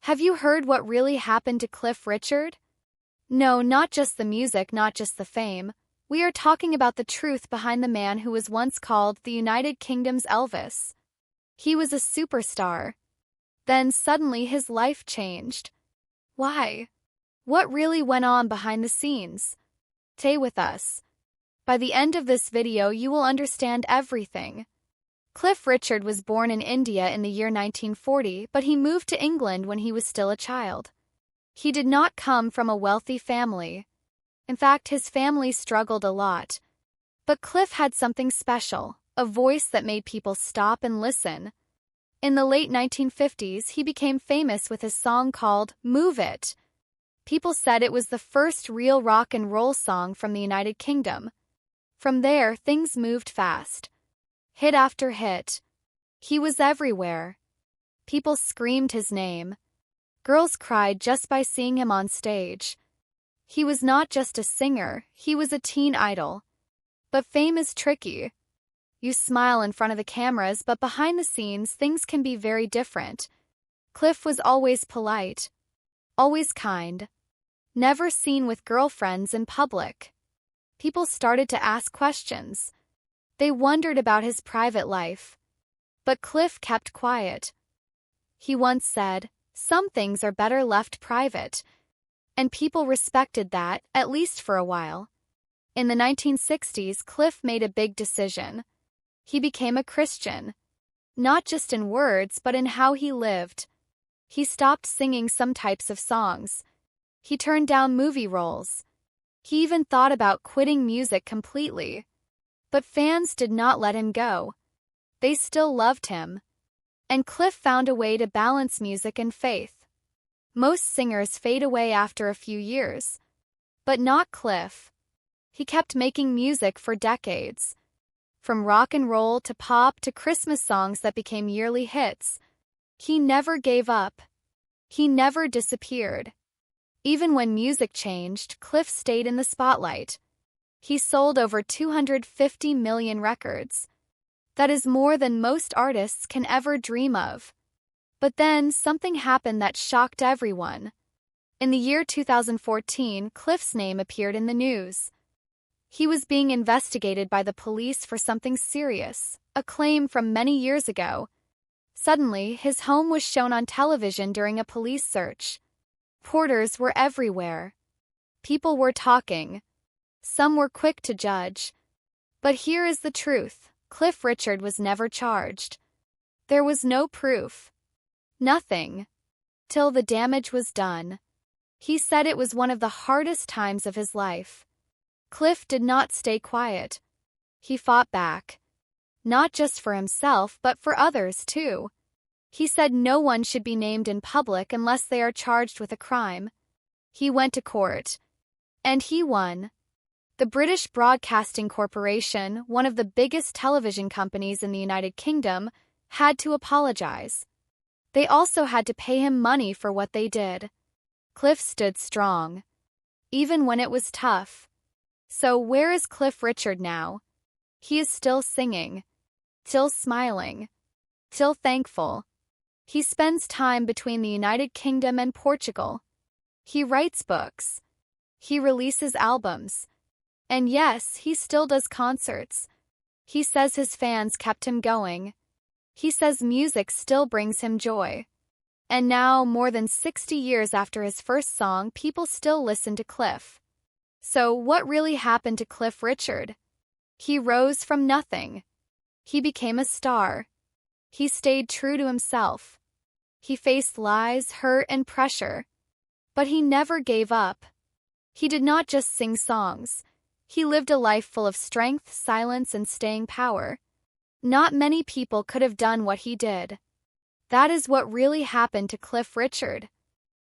Have you heard what really happened to Cliff Richard? No, not just the music, not just the fame. We are talking about the truth behind the man who was once called the United Kingdom's Elvis. He was a superstar. Then suddenly his life changed. Why? What really went on behind the scenes? Stay with us. By the end of this video, you will understand everything. Cliff Richard was born in India in the year 1940, but he moved to England when he was still a child. He did not come from a wealthy family. In fact, his family struggled a lot. But Cliff had something special, a voice that made people stop and listen. In the late 1950s, he became famous with his song called Move It. People said it was the first real rock and roll song from the United Kingdom. From there, things moved fast. Hit after hit. He was everywhere. People screamed his name. Girls cried just by seeing him on stage. He was not just a singer, he was a teen idol. But fame is tricky. You smile in front of the cameras, but behind the scenes, things can be very different. Cliff was always polite, always kind, never seen with girlfriends in public. People started to ask questions. They wondered about his private life. But Cliff kept quiet. He once said, "Some things are better left private." And people respected that, at least for a while. In the 1960s, Cliff made a big decision. He became a Christian. Not just in words, but in how he lived. He stopped singing some types of songs. He turned down movie roles. He even thought about quitting music completely. But fans did not let him go. They still loved him. And Cliff found a way to balance music and faith. Most singers fade away after a few years. But not Cliff. He kept making music for decades. From rock and roll to pop to Christmas songs that became yearly hits. He never gave up. He never disappeared. Even when music changed, Cliff stayed in the spotlight. He sold over 250 million records. That is more than most artists can ever dream of. But then something happened that shocked everyone. In the year 2014, Cliff's name appeared in the news. He was being investigated by the police for something serious, a claim from many years ago. Suddenly, his home was shown on television during a police search. Reporters were everywhere. People were talking. Some were quick to judge. But here is the truth. Cliff Richard was never charged. There was no proof. Nothing. Till the damage was done. He said it was one of the hardest times of his life. Cliff did not stay quiet. He fought back. Not just for himself, but for others too. He said no one should be named in public unless they are charged with a crime. He went to court. And he won. The British Broadcasting Corporation, one of the biggest television companies in the United Kingdom, had to apologize. They also had to pay him money for what they did. Cliff stood strong, even when it was tough. So where is Cliff Richard now? He is still singing, still smiling, still thankful. He spends time between the United Kingdom and Portugal. He writes books. He releases albums. And yes, he still does concerts. He says his fans kept him going. He says music still brings him joy. And now, more than 60 years after his first song, people still listen to Cliff. So what really happened to Cliff Richard? He rose from nothing. He became a star. He stayed true to himself. He faced lies, hurt, and pressure. But he never gave up. He did not just sing songs. He lived a life full of strength, silence, and staying power. Not many people could have done what he did. That is what really happened to Cliff Richard.